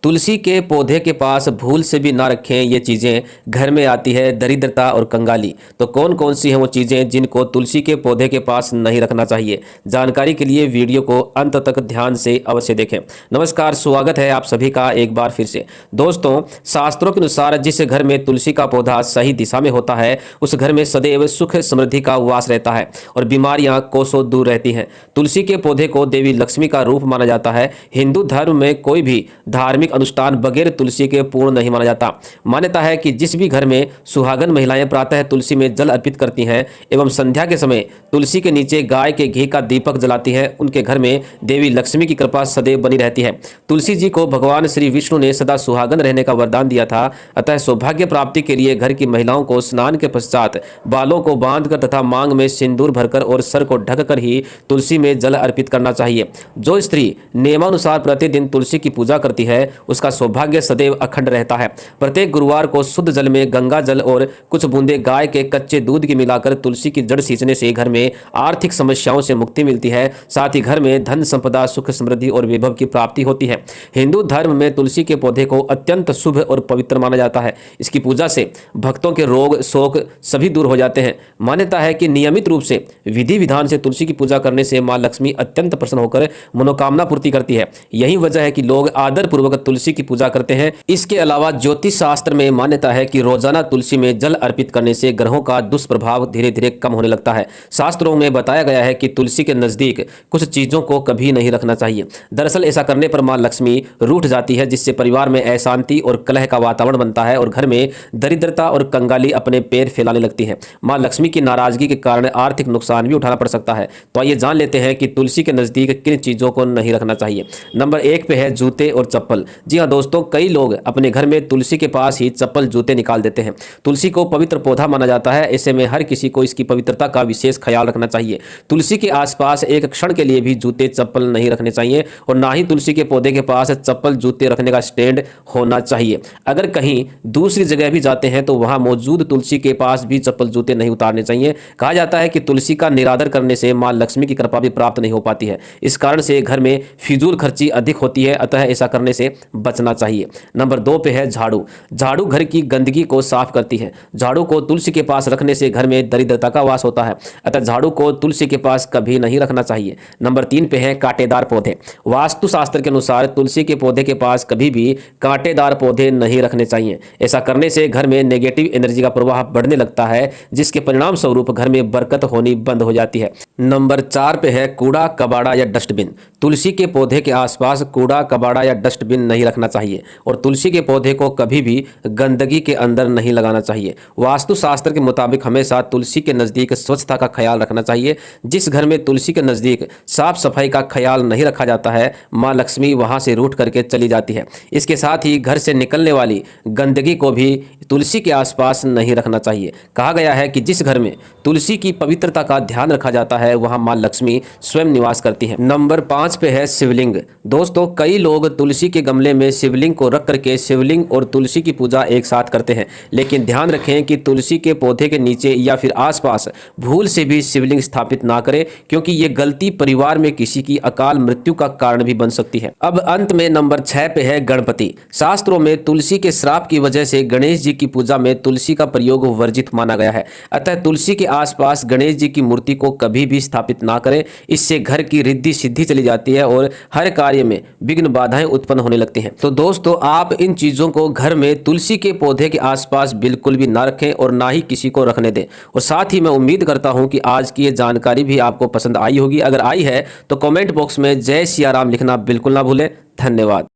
तुलसी के पौधे के पास भूल से भी ना रखें। ये चीज़ें घर में आती है दरिद्रता और कंगाली। तो कौन कौन सी हैं वो चीज़ें जिनको तुलसी के पौधे के पास नहीं रखना चाहिए? जानकारी के लिए वीडियो को अंत तक ध्यान से अवश्य देखें। नमस्कार, स्वागत है आप सभी का एक बार फिर से। दोस्तों, शास्त्रों के अनुसार जिस घर में तुलसी का पौधा सही दिशा में होता है उस घर में सदैव सुख समृद्धि का वास रहता है और बीमारियां कोसों दूर रहती हैं। तुलसी के पौधे को देवी लक्ष्मी का रूप माना जाता है। हिंदू धर्म में कोई भी धार्मिक अनुष्ठान बगैर तुलसी के पूर्ण नहीं माना जाता। मान्यता है कि जिस भी घर में सुहागन महिलाएं प्रातः तुलसी में जल अर्पित करती हैं एवं संध्या के समय तुलसी के नीचे गाय के घी का दीपक जलाती हैं, उनके घर में देवी लक्ष्मी की कृपा सदैव बनी रहती है। तुलसी जी को भगवान श्री विष्णु ने सदा सुहागन रहने का वरदान दिया था। अतः सौभाग्य प्राप्ति के लिए घर की महिलाओं को स्नान के पश्चात बालों को बांधकर तथा मांग में सिंदूर भरकर और सर को ढककर ही तुलसी में जल अर्पित करना चाहिए। जो स्त्री नियमानुसार प्रतिदिन तुलसी की पूजा करती है उसका सौभाग्य सदैव अखंड रहता है। प्रत्येक गुरुवार को शुद्ध जल में गंगा जल और कुछ बूंदे गाय के कच्चे दूध की मिलाकर तुलसी की जड़ सींचने से घर में आर्थिक समस्याओं से मुक्ति मिलती है। साथ ही घर में धन संपदा, सुख समृद्धि और वैभव की प्राप्ति होती है। हिंदू धर्म में तुलसी के पौधे को अत्यंत शुभ और पवित्र माना जाता है। इसकी पूजा से भक्तों के रोग शोक सभी दूर हो जाते हैं। मान्यता है कि नियमित रूप से विधि विधान से तुलसी की पूजा करने से मां लक्ष्मी अत्यंत प्रसन्न होकर मनोकामना पूर्ति करती है। यही वजह है कि लोग आदर पूर्वक तुलसी की पूजा करते हैं। इसके अलावा ज्योतिष शास्त्र में मान्यता है कि रोजाना तुलसी में जल अर्पित करने से ग्रहों का दुष्प्रभाव धीरे धीरे कम होने लगता है। शास्त्रों में बताया गया है कि तुलसी के नजदीक कुछ चीजों को कभी नहीं रखना चाहिए। दरअसल ऐसा करने पर मां लक्ष्मी रूठ जाती है, जिससे परिवार में अशांति और कलह का वातावरण बनता है और घर में दरिद्रता और कंगाली अपने पैर फैलाने लगती है। मां लक्ष्मी की नाराजगी के कारण आर्थिक नुकसान भी उठाना पड़ सकता है। तो आइए जान लेते हैं कि तुलसी के नजदीक किन चीजों को नहीं रखना चाहिए। नंबर 1 पे है जूते और चप्पल। जी हाँ दोस्तों, कई लोग अपने घर में तुलसी के पास ही चप्पल जूते निकाल देते हैं। तुलसी को पवित्र पौधा माना जाता है, ऐसे में हर किसी को इसकी पवित्रता का विशेष ख्याल रखना चाहिए। तुलसी के आसपास एक क्षण के लिए भी जूते चप्पल नहीं रखने चाहिए और ना ही तुलसी के पौधे के पास चप्पल जूते रखने का स्टैंड होना चाहिए। अगर कहीं दूसरी जगह भी जाते हैं तो वहां मौजूद तुलसी के पास भी चप्पल जूते नहीं उतारने चाहिए। कहा जाता है कि तुलसी का निरादर करने से मां लक्ष्मी की कृपा भी प्राप्त नहीं हो पाती है। इस कारण से घर में फिजूल खर्ची अधिक होती है, अतः ऐसा करने से बचना चाहिए। नंबर 2 पे है झाड़ू। झाड़ू घर की गंदगी को साफ करती है। झाड़ू को तुलसी के पास रखने से घर में दरिद्रता का वास होता है, अतः झाड़ू को तुलसी के पास कभी नहीं रखना चाहिए। नंबर 3 पे है कांटेदार पौधे। वास्तु शास्त्र के अनुसार तुलसी के पौधे के पास कभी भी कांटेदार पौधे नहीं रखने चाहिए। ऐसा करने से घर में नेगेटिव एनर्जी का प्रवाह बढ़ने लगता है, जिसके परिणाम स्वरूप घर में बरकत होनी बंद हो जाती है। नंबर 4 पे है कूड़ा कबाड़ा या डस्टबिन। तुलसी के पौधे के आसपास कूड़ा कबाड़ा या डस्टबिन नहीं रखना चाहिए और तुलसी के पौधे को कभी भी गंदगी के अंदर नहीं लगाना चाहिए। वास्तु शास्त्र के मुताबिक हमेशा तुलसी के नज़दीक स्वच्छता का ख्याल रखना चाहिए। जिस घर में तुलसी के नज़दीक साफ सफाई का ख्याल नहीं रखा जाता है, माँ लक्ष्मी वहाँ से रूठ करके चली जाती है। इसके साथ ही घर से निकलने वाली गंदगी को भी तुलसी के आसपास नहीं रखना चाहिए। कहा गया है कि जिस घर में तुलसी की पवित्रता का ध्यान रखा जाता है वहाँ माँ लक्ष्मी स्वयं निवास करती है। नंबर 5 पे है शिवलिंग। दोस्तों, कई लोग तुलसी के गमले में शिवलिंग को रख करके शिवलिंग और तुलसी की पूजा एक साथ करते हैं, लेकिन ध्यान रखें कि तुलसी के पौधे के नीचे या फिर आसपास भूल से भी शिवलिंग स्थापित ना करें, क्योंकि ये गलती परिवार में किसी की अकाल मृत्यु का कारण भी बन सकती है। अब अंत में नंबर 6 पे है गणपति। शास्त्रों में तुलसी के श्राप की वजह से गणेश जी की पूजा में तुलसी का प्रयोग वर्जित माना गया है, अतः तुलसी के आसपास गणेश जी की मूर्ति को कभी भी स्थापित ना करें। इससे घर की रिद्धि सिद्धि चली जाती है और हर कार्य में विघ्न बाधाएं उत्पन्न होने लगती हैं। तो दोस्तों, आप इन चीजों को घर में तुलसी के पौधे के आसपास बिल्कुल भी ना रखें और ना ही किसी को रखने दें। और साथ ही मैं उम्मीद करता हूं कि आज की ये जानकारी भी आपको पसंद आई होगी। अगर आई है तो कमेंट बॉक्स में जय सिया राम लिखना बिल्कुल ना भूलें। धन्यवाद।